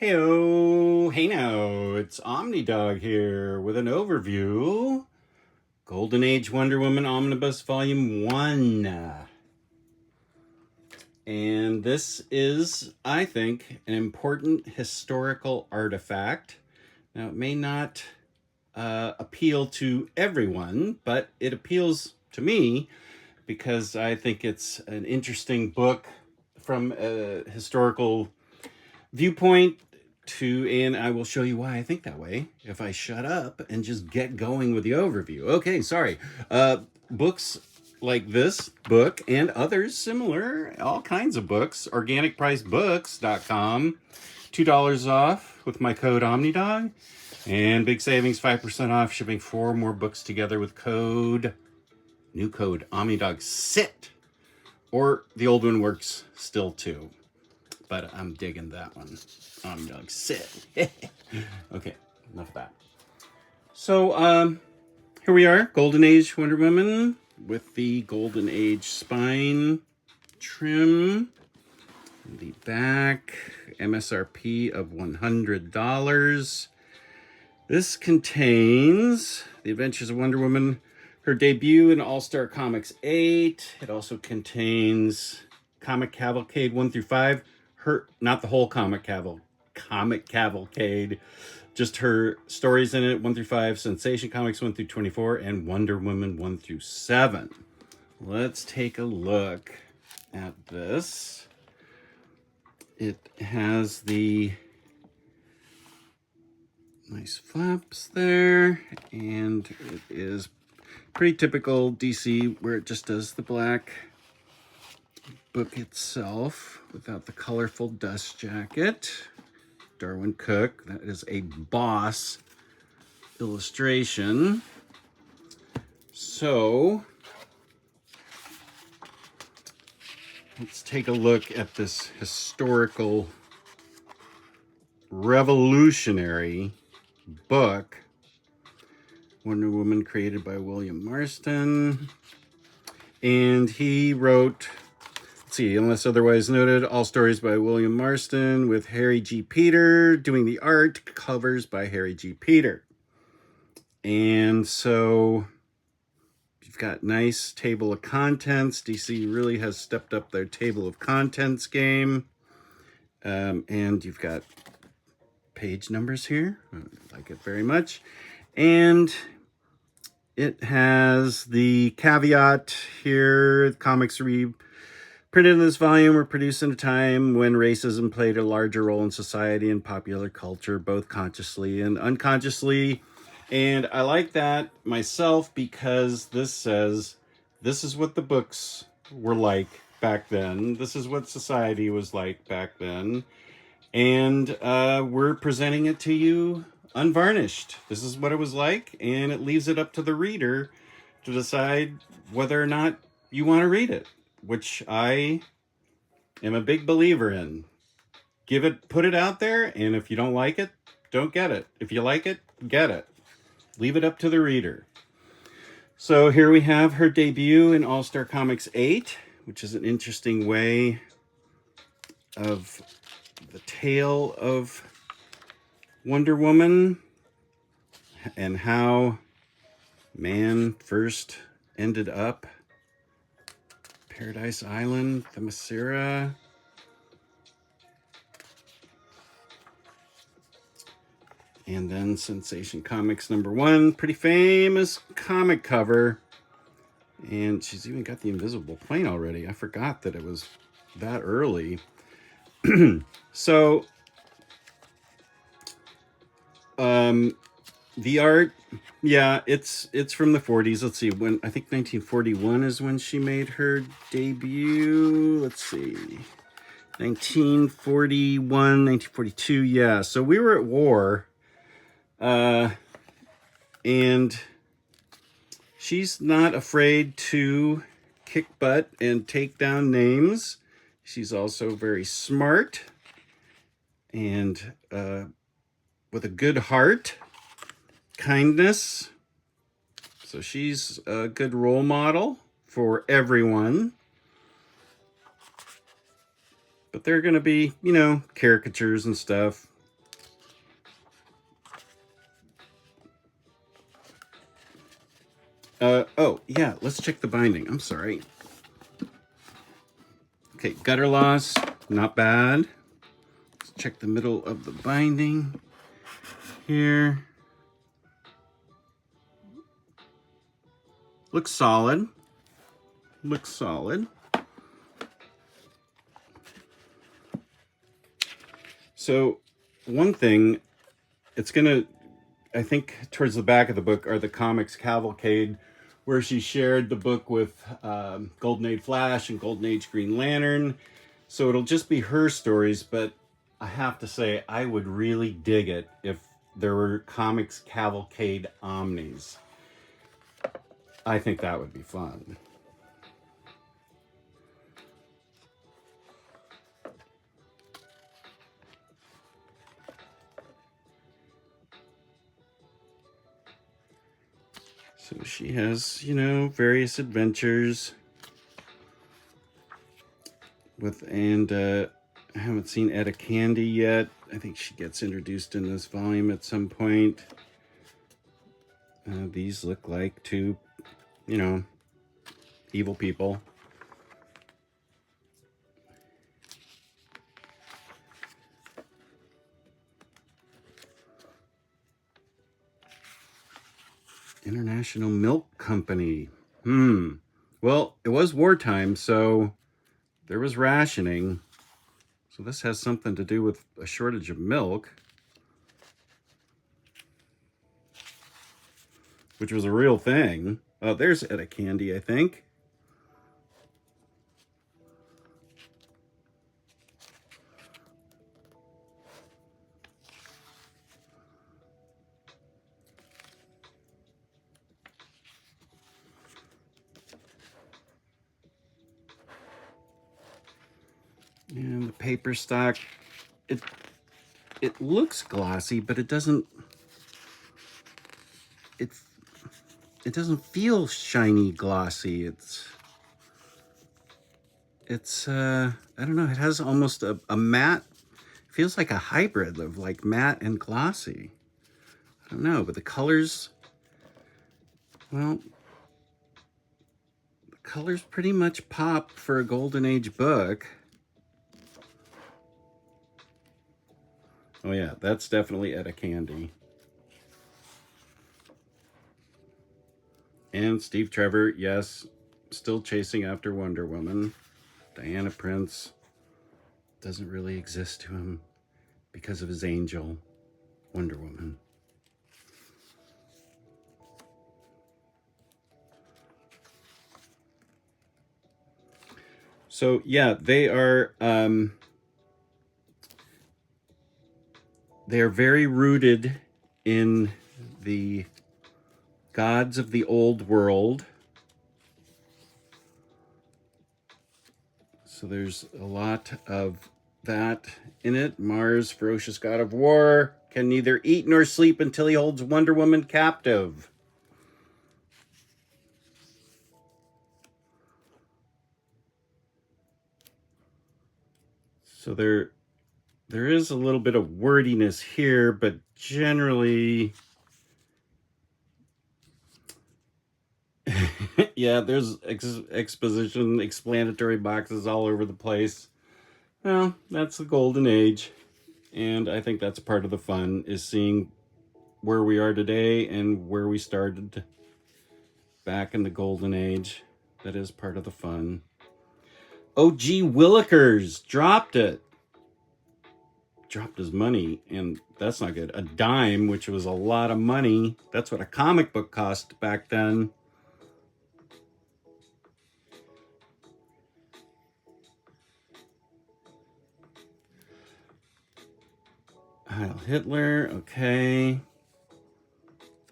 Heyo, hey now, it's Omnidog here with an overview. Golden Age Wonder Woman Omnibus Volume 1. And this is, I think, an important historical artifact. Now, it may not appeal to everyone, but it appeals to me because I think it's an interesting book from a historical viewpoint and I will show you why I think that way if I shut up and just get going with the overview. Okay, sorry. Books like this book and others similar, all kinds of books, organicpricebooks.com, $2 off with my code Omnidog, and big savings, 5% off, shipping 4 more books together with new code Omnidog SIT, or the old one works still too. But I'm digging that one. Omnidog SIT. Okay, enough of that. So, here we are, Golden Age Wonder Woman with the Golden Age spine trim. The back, MSRP of $100. This contains The Adventures of Wonder Woman, her debut in All-Star Comics 8. It also contains Comic Cavalcade 1 through 5. Not the whole Comic Cavalcade, just her stories in it, 1 through 5, Sensation Comics 1 through 24, and Wonder Woman 1 through 7. Let's take a look at this. It has the nice flaps there, and it is pretty typical DC where it just does the black book itself without the colorful dust jacket. Darwin Cook, that is a Boss illustration. So let's take a look at this historical, revolutionary book, Wonder Woman, created by William Marston. And he wrote, unless otherwise noted, all stories by William Marston with Harry G. Peter doing the art, covers by Harry G. Peter. And so you've got nice table of contents. DC really has stepped up their table of contents game. And you've got page numbers here. I like it very much. And it has the caveat here, comics printed in this volume were produced in a time when racism played a larger role in society and popular culture, both consciously and unconsciously. And I like that myself because this says, this is what the books were like back then. This is what society was like back then. And we're presenting it to you unvarnished. This is what it was like, and it leaves it up to the reader to decide whether or not you want to read it, which I am a big believer in. Put it out there, and if you don't like it, don't get it. If you like it, get it. Leave it up to the reader. So here we have her debut in All-Star Comics 8, which is an interesting way of the tale of Wonder Woman and how man first ended up Paradise Island, the Themyscira. And then Sensation Comics #1, pretty famous comic cover. And she's even got the invisible plane already. I forgot that it was that early. So, the art, yeah, it's from the 40s. Let's see, I think 1941 is when she made her debut. Let's see, 1941, 1942, yeah. So we were at war, and she's not afraid to kick butt and take down names. She's also very smart and with a good heart, kindness. So she's a good role model for everyone. But there are going to be, caricatures and stuff. Oh, yeah, let's check the binding. I'm sorry. Okay, gutter loss, not bad. Let's check the middle of the binding here. Looks solid. Looks solid. So one thing, it's gonna, I think towards the back of the book are the comics cavalcade, where she shared the book with Golden Age Flash and Golden Age Green Lantern. So it'll just be her stories, but I have to say, I would really dig it if there were comics cavalcade omnis. I think that would be fun. So she has, you know, various adventures with, and I haven't seen Etta Candy yet. I think she gets introduced in this volume at some point. These look like two, you know, evil people. International Milk Company. Well, it was wartime, so there was rationing. So this has something to do with a shortage of milk, which was a real thing. Oh, there's Etta Candy, I think. And the paper stock, it looks glossy, but it doesn't feel shiny glossy. It's I don't know, it has almost a matte, feels like a hybrid of like matte and glossy. I don't know, but the colors, well, the colors pretty much pop for a Golden Age book. Oh yeah, that's definitely Etta Candy. And Steve Trevor, yes, still chasing after Wonder Woman. Diana Prince doesn't really exist to him because of his angel, Wonder Woman. So yeah, they are very rooted in the gods of the old world. So there's a lot of that in it. Mars, ferocious god of war, can neither eat nor sleep until he holds Wonder Woman captive. So there is a little bit of wordiness here, but generally, yeah, there's exposition, explanatory boxes all over the place. Well, that's the Golden Age, and I think that's part of the fun, is seeing where we are today and where we started back in the Golden Age. That is part of the fun. O.G. Willikers dropped it. Dropped his money, and that's not good. A dime, which was a lot of money. That's what a comic book cost back then. Heil Hitler, okay.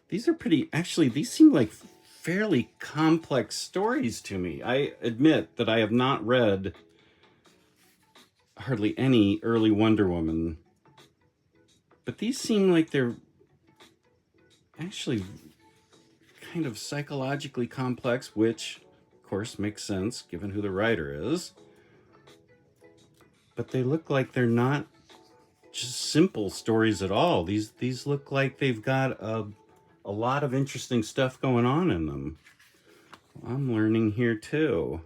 These are pretty, actually, these seem like fairly complex stories to me. I admit that I have not read hardly any early Wonder Woman, but these seem like they're actually kind of psychologically complex, which of course makes sense given who the writer is. But they look like they're not just simple stories at all. These look like they've got a lot of interesting stuff going on in them. I'm learning here too.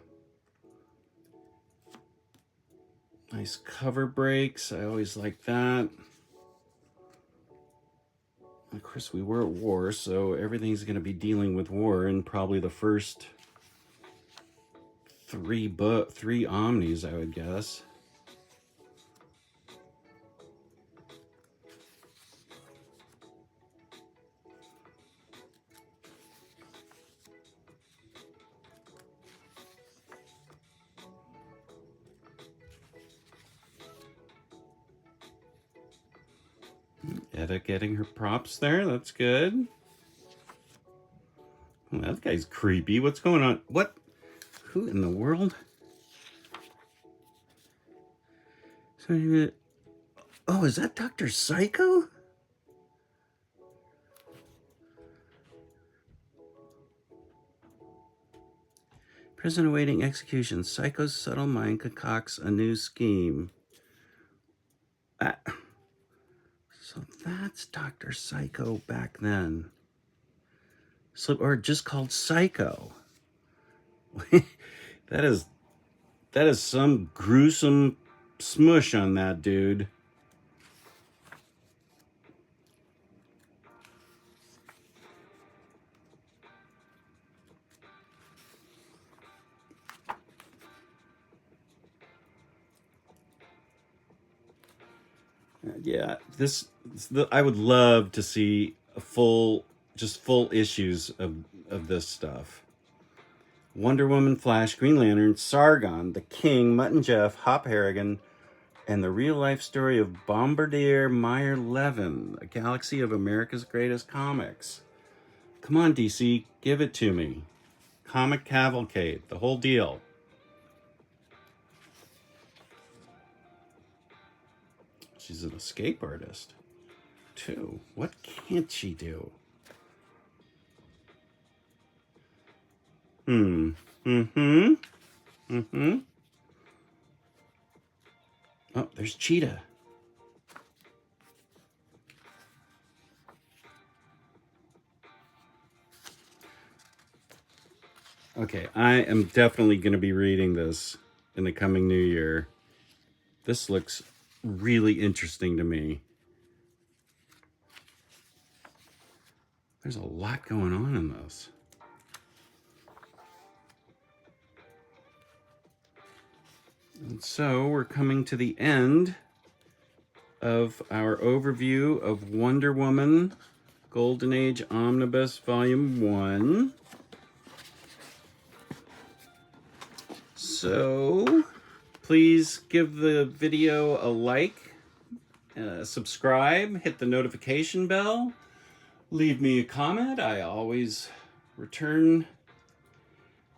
Nice cover breaks. I always like that. Of course, we were at war, so everything's going to be dealing with war, and probably the first three Omnis, I would guess. Etta getting her props there. That's good. Well, that guy's creepy. What's going on? What? Who in the world? So, oh, is that Dr. Psycho? Prison awaiting execution. Psycho's subtle mind concocts a new scheme. So that's Dr. Psycho back then. So, or just called Psycho. that is some gruesome smush on that dude. Yeah, I would love to see a full issues of this stuff. Wonder Woman, Flash, Green Lantern, Sargon, The King, Mutt and Jeff, Hop Harrigan, and the real-life story of Bombardier Meyer Levin, a galaxy of America's greatest comics. Come on, DC, give it to me. Comic Cavalcade, the whole deal. She's an escape artist, too. What can't she do? Oh, there's Cheetah. Okay, I am definitely going to be reading this in the coming new year. This looks really interesting to me. There's a lot going on in this. And so we're coming to the end of our overview of Wonder Woman Golden Age Omnibus Volume 1. So please give the video a like, subscribe, hit the notification bell, leave me a comment. I always return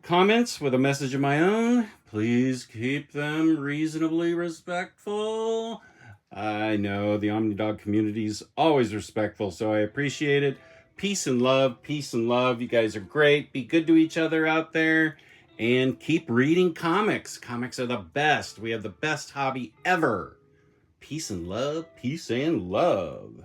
comments with a message of my own. Please keep them reasonably respectful. I know the Omnidog community is always respectful, so I appreciate it. Peace and love, peace and love. You guys are great. Be good to each other out there. And keep reading comics. Comics are the best. We have the best hobby ever. Peace and love, peace and love.